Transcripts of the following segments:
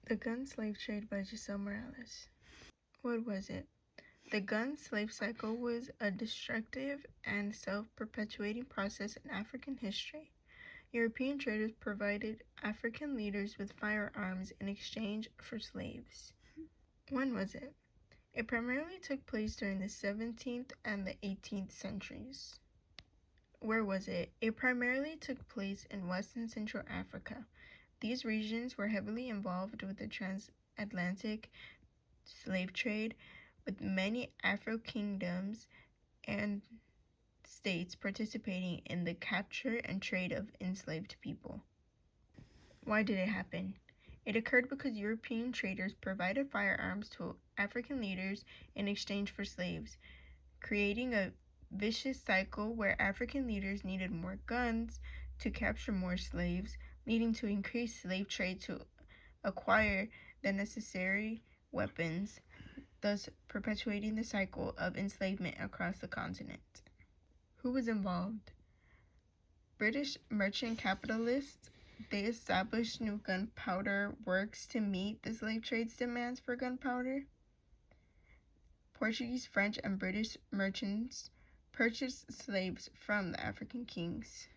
The Gun Slave Trade by Giselle Morales. What was it? The gun slave cycle was a destructive and self-perpetuating process in African history. European traders provided African leaders with firearms in exchange for slaves. When was it? It primarily took place during the 17th and the 18th centuries. Where was it? It primarily took place in West and Central Africa. These regions were heavily involved with the transatlantic slave trade, with many Afro kingdoms and states participating in the capture and trade of enslaved people. Why did it happen? It occurred because European traders provided firearms to African leaders in exchange for slaves, creating a vicious cycle where African leaders needed more guns to capture more slaves, leading to increased slave trade to acquire the necessary weapons, thus perpetuating the cycle of enslavement across the continent. Who was involved? British merchant capitalists. They established new gunpowder works to meet the slave trade's demands for gunpowder. Portuguese, French, and British merchants purchased slaves from the African kings.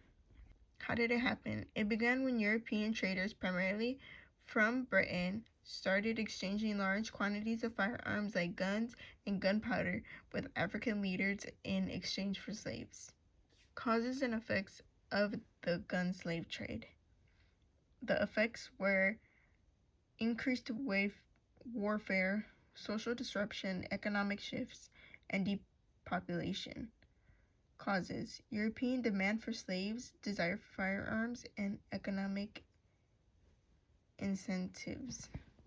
How did it happen? It began when European traders, primarily from Britain, started exchanging large quantities of firearms like guns and gunpowder with African leaders in exchange for slaves. Causes and effects of the gun slave trade. The effects were increased warfare, social disruption, economic shifts, and depopulation. Causes: European demand for slaves, desire for firearms, and economic incentives.